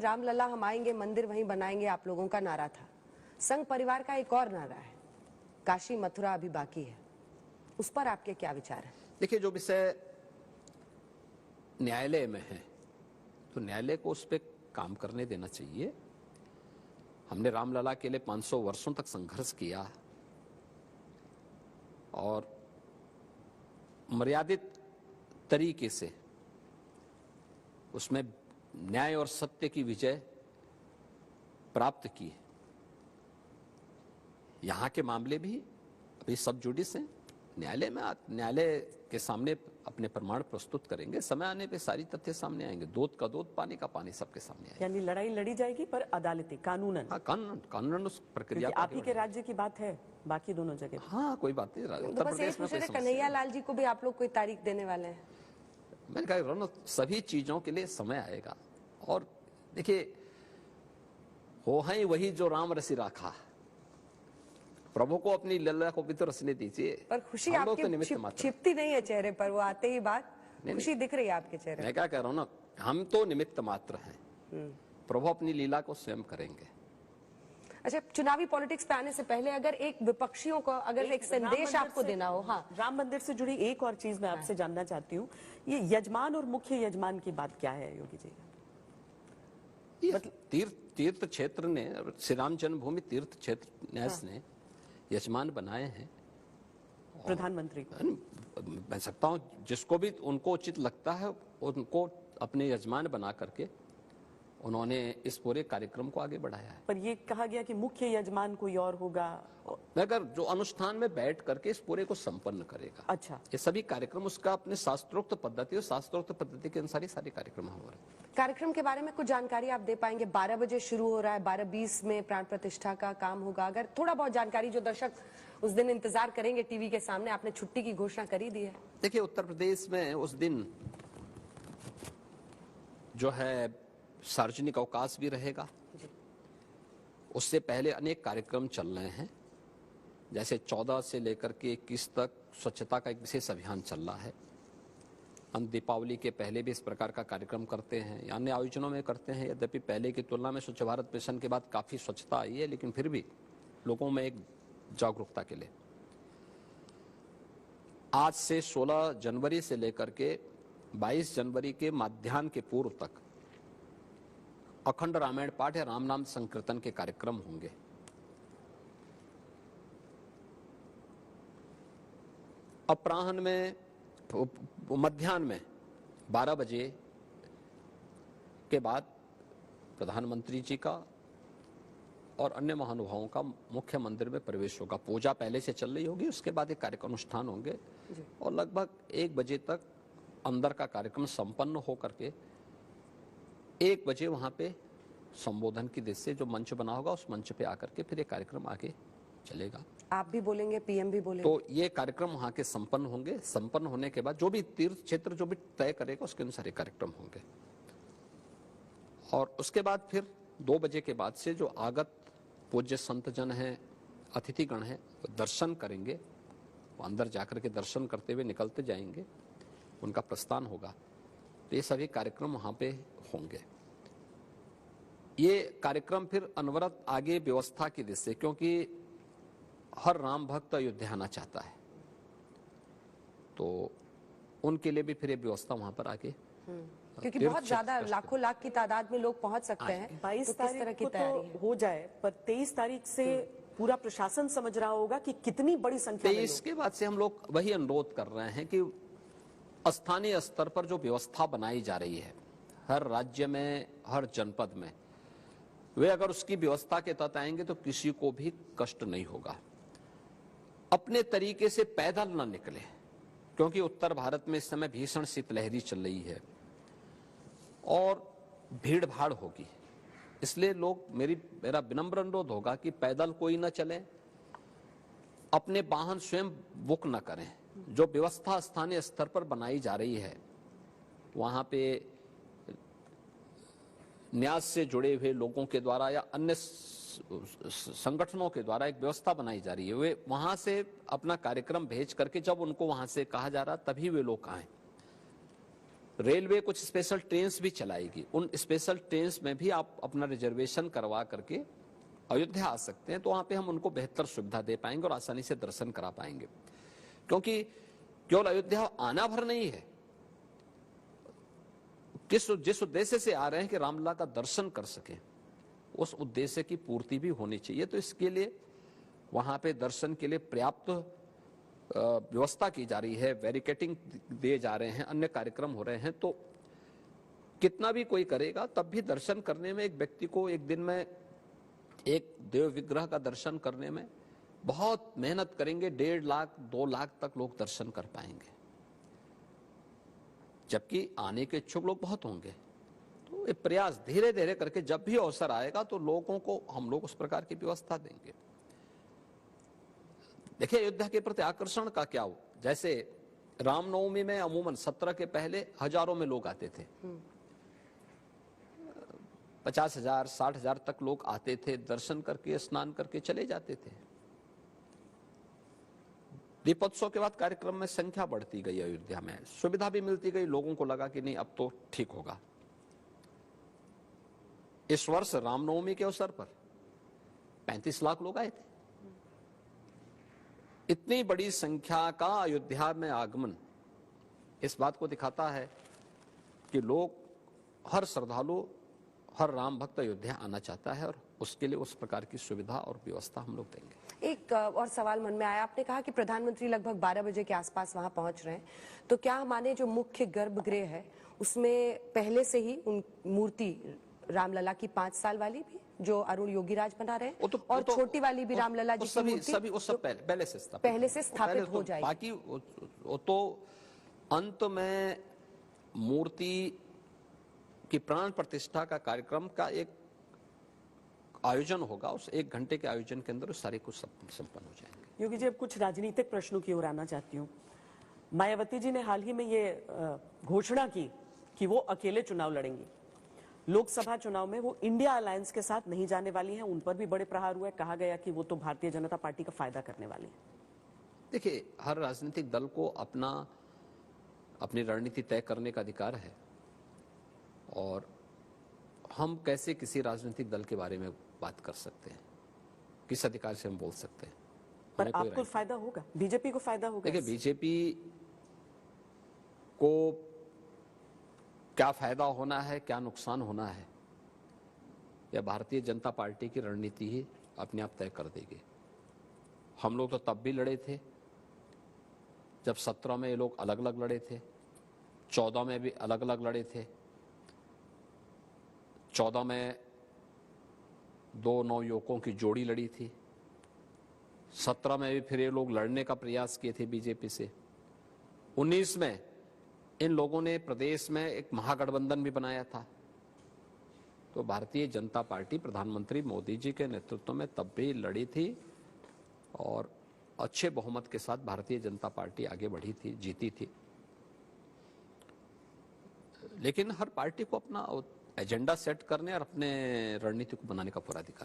रामलला हम आएंगे, मंदिर वहीं बनाएंगे आप लोगों का नारा था। संघ परिवार का एक और नारा है, काशी मथुरा अभी बाकी है। उस पर आपके क्या विचार हैं? देखिए, जो विषय न्यायालय में है तो न्यायालय को उस पर काम करने देना चाहिए। हमने रामलला के लिए 500 वर्षों तक संघर्ष किया और मर्यादित तरीके से उसमें न्याय और सत्य की विजय प्राप्त की। यहां के मामले भी अभी सब जुडिस हैं, न्यायालय के सामने अपने प्रमाण प्रस्तुत करेंगे। समय आने पे सारी तथ्य सामने आएंगे। दूध का दूध, पानी का पानी सबके सामने आएगा। यानी लड़ाई लड़ी जाएगी पर अदालती कानूनन। हाँ, कानूनन उस प्रक्रिया आप ही के राज्य की बात है, बाकी दोनों जगह। हाँ, कोई बात नहीं। तो उत्तर बस प्रदेश में कन्हैया लाल जी को भी आप लोग कोई तारीख देने वाले हैं? मैंने कहा सभी चीजों के लिए समय आएगा। और देखिए, हो है वही जो राम रसी राखा, प्रभु को अपनी लल्ला को भी तो रसने दीजिए। पर खुशी आपकी छिपती नहीं है चेहरे पर, वो आते ही बात खुशी दिख रही है आपके चेहरे। मैं क्या कह रहा हूँ ना, हम तो निमित्त मात्र हैं, प्रभु अपनी लीला को स्वयं करेंगे। अच्छा, चुनावी पॉलिटिक्स पे आने से पहले अगर एक विपक्षियों को अगर एक संदेश आपको देना हो। हाँ, राम मंदिर से जुड़ी एक और चीज मैं आपसे जानना चाहती हूँ, ये यजमान और मुख्य यजमान की बात क्या है योगी जी? मतलब तीर्थ क्षेत्र ने, श्री राम जन्मभूमि तीर्थ क्षेत्र न्यास ने यजमान बनाए हैं प्रधानमंत्री। मैं सकता हूँ जिसको भी उनको उचित लगता है उनको अपने यजमान बना करके उन्होंने इस पूरे कार्यक्रम को आगे बढ़ाया है। पर ये कहा गया कि मुख्य यजमान कोई और होगा, मगर जो अनुष्ठान में बैठ करके इस पूरे को संपन्न करेगा। अच्छा, ये सभी कार्यक्रम उसका अपने शास्त्रोक्त पद्धति और शास्त्रोक्त पद्धति के अनुसार ही सारे कार्यक्रम हो रहे हैं। कार्यक्रम के बारे में कुछ जानकारी आप दे पाएंगे? 12 बजे शुरू हो रहा है, 12:20 में प्राण प्रतिष्ठा का काम होगा। अगर थोड़ा बहुत जानकारी, जो दर्शक उस दिन इंतजार करेंगे टीवी के सामने, आपने छुट्टी की घोषणा करी दी है। देखिए, उत्तर प्रदेश में उस दिन जो है सार्वजनिक अवकाश भी रहेगा। उससे पहले अनेक कार्यक्रम चल रहे हैं, जैसे 14 से लेकर के 21 तक स्वच्छता का एक विशेष अभियान चल रहा है। हम दीपावली के पहले भी इस प्रकार का कार्यक्रम करते हैं, अन्य आयोजनों में करते हैं। यद्यपि पहले की तुलना में स्वच्छ भारत मिशन के बाद काफी स्वच्छता आई है, लेकिन फिर भी लोगों में एक जागरूकता के लिए आज से 16 जनवरी से लेकर के 22 जनवरी के मध्याह्न के पूर्व तक अखंड रामायण पाठ या राम नाम संकीर्तन के कार्यक्रम होंगे। अपराह्न में, मध्याह्न में 12 बजे के बाद प्रधानमंत्री जी का और अन्य महानुभावों का मुख्य मंदिर में प्रवेश होगा। पूजा पहले से चल रही होगी, उसके बाद एक कार्यक्रम अनुष्ठान होंगे और लगभग 1 बजे तक अंदर का कार्यक्रम संपन्न हो करके 1 बजे वहां पे संबोधन की दृष्टि से जो मंच बना होगा उस मंच पे आकर के फिर ये कार्यक्रम आगे चलेगा। आप भी बोलेंगे, पीएम भी बोलेंगे? तो ये कार्यक्रम वहां के संपन्न होंगे। संपन्न होने के बाद जो भी तीर्थ क्षेत्र जो भी तय करेगा उसके अनुसार कार्यक्रम होंगे और उसके बाद फिर 2 बजे के बाद से जो आगत पूज्य संत जन हैं, अतिथिगण हैं, दर्शन करेंगे। वो अंदर जाकर के दर्शन करते हुए निकलते जाएंगे, उनका प्रस्थान होगा। तो ये सभी कार्यक्रम वहां पे होंगे। ये कार्यक्रम फिर अनवरत आगे व्यवस्था की दृष्टि से, क्योंकि हर राम भक्त अयोध्या आना चाहता है, तो उनके लिए भी फिर ये व्यवस्था वहां पर आगे, क्योंकि बहुत ज्यादा लाखों लाख की तादाद में लोग पहुंच सकते हैं। 22 तारीख को तो हो जाए, पर 23 तारीख से पूरा प्रशासन समझ रहा होगा कि कितनी बड़ी संख्या में। 23 के बाद से हम लोग वही अनुरोध कर रहे हैं कि स्थानीय स्तर पर जो व्यवस्था बनाई जा रही है हर राज्य में, हर जनपद में, वे अगर उसकी व्यवस्था के तहत आएंगे तो किसी को भी कष्ट नहीं होगा। अपने तरीके से पैदल न निकले, क्योंकि उत्तर भारत में इस समय भीषण शीतलहरी चल रही है और भीड़ भाड़ होगी। इसलिए लोग, मेरा विनम्र अनुरोध होगा कि पैदल कोई न चले, अपने वाहन स्वयं बुक न करें। जो व्यवस्था स्थानीय स्तर पर बनाई जा रही है, वहां पे न्यास से जुड़े हुए लोगों के द्वारा या अन्य संगठनों के द्वारा एक व्यवस्था बनाई जा रही है। वे वहां से अपना कार्यक्रम भेज करके जब उनको वहां से कहा जा रहा तभी वे लोग आए। रेलवे कुछ स्पेशल ट्रेन्स भी चलाएगी, उन स्पेशल ट्रेन्स में भी आप अपना रिजर्वेशन करवा करके अयोध्या आ सकते हैं, तो वहां पे हम उनको बेहतर सुविधा दे पाएंगे और आसानी से दर्शन करा पाएंगे। क्योंकि केवल अयोध्या आना भर नहीं है, जिस उद्देश्य से आ रहे हैं कि रामलला का दर्शन कर सके, उस उद्देश्य की पूर्ति भी होनी चाहिए। तो इसके लिए वहां पे दर्शन के लिए पर्याप्त व्यवस्था की जा रही है, बैरिकेडिंग दिए जा रहे हैं, अन्य कार्यक्रम हो रहे हैं। तो कितना भी कोई करेगा तब भी दर्शन करने में एक व्यक्ति को एक दिन में एक देव विग्रह का दर्शन करने में बहुत मेहनत करेंगे, 1.5 लाख 2 लाख तक लोग दर्शन कर पाएंगे, जबकि आने के इच्छुक लोग बहुत होंगे। तो एक प्रयास धीरे धीरे करके जब भी अवसर आएगा तो लोगों को हम लोग उस प्रकार की व्यवस्था देंगे। देखिए अयोध्या के प्रति आकर्षण का क्या हो, जैसे रामनवमी में अमूमन 17 के पहले हजारों में लोग आते थे, 50,000 60,000 तक लोग आते थे, दर्शन करके स्नान करके चले जाते थे। दीपोत्सव के बाद कार्यक्रम में संख्या बढ़ती गई, अयोध्या में सुविधा भी मिलती गई, लोगों को लगा कि नहीं अब तो ठीक होगा। इस वर्ष रामनवमी के अवसर पर 35 लाख लोग आए थे। इतनी बड़ी संख्या का अयोध्या में आगमन इस बात को दिखाता है कि लोग, हर श्रद्धालु, हर राम भक्त अयोध्या आना चाहता है और उसके लिए उस प्रकार की सुविधा और व्यवस्था हम लोग देंगे। एक और सवाल मन में आया, आपने कहा कि प्रधानमंत्री लगभग 12 बजे के आसपास वहां पहुंच रहे हैं, तो क्या माने जो मुख्य गर्भगृह है उसमें पहले से ही उन मूर्ति रामलला की 5 साल वाली भी जो अरुण योगीराज बना रहे हैं और छोटी वाली भी रामलला जी की मूर्ति सभी वो सब पहले से स्थापित हो जाएगी। बाकी वो तो अंत में मूर्ति की प्राण प्रतिष्ठा का कार्यक्रम का एक आयोजन होगा, उस 1 घंटे के आयोजन के अंदर सारे कुछ संपन्न हो जाएंगे। योगी जी अब कुछ राजनीतिक प्रश्नों की ओर आना चाहती हूँ। मायावती जी ने हाल ही में ये घोषणा की कि वो अकेले चुनाव लड़ेंगी। लोकसभा चुनाव में वो इंडिया अलायंस के साथ नहीं जाने वाली हैं, उन पर भी बड़े प्रहार हुए, कहा गया कि वो तो भारतीय जनता पार्टी का फायदा करने वाली है। देखिए हर राजनीतिक दल को अपनी रणनीति तय करने का अधिकार है और हम कैसे किसी राजनीतिक दल के बारे में बात कर सकते हैं, किस अधिकार से हम बोल सकते हैं। पर आपको फायदा होगा, बीजेपी को फायदा होगा। देखिए बीजेपी को क्या फायदा होना है, क्या नुकसान होना है, यह भारतीय जनता पार्टी की रणनीति ही अपने आप तय कर देगी। हम लोग तो तब भी लड़े थे जब 17 में ये लोग अलग अलग लड़े थे, 14 में भी अलग अलग लड़े थे, 14 में 2 नवयुवकों की जोड़ी लड़ी थी, 17 में भी फिर ये लोग लड़ने का प्रयास किए थे बीजेपी से, 19 में इन लोगों ने प्रदेश में एक महागठबंधन भी बनाया था। तो भारतीय जनता पार्टी प्रधानमंत्री मोदी जी के नेतृत्व में तब भी लड़ी थी और अच्छे बहुमत के साथ भारतीय जनता पार्टी आगे बढ़ी थी, जीती थी। लेकिन हर पार्टी को अपना एजेंडा सेट करने और अपने रणनीति को बनाने का पूरा अधिकार है।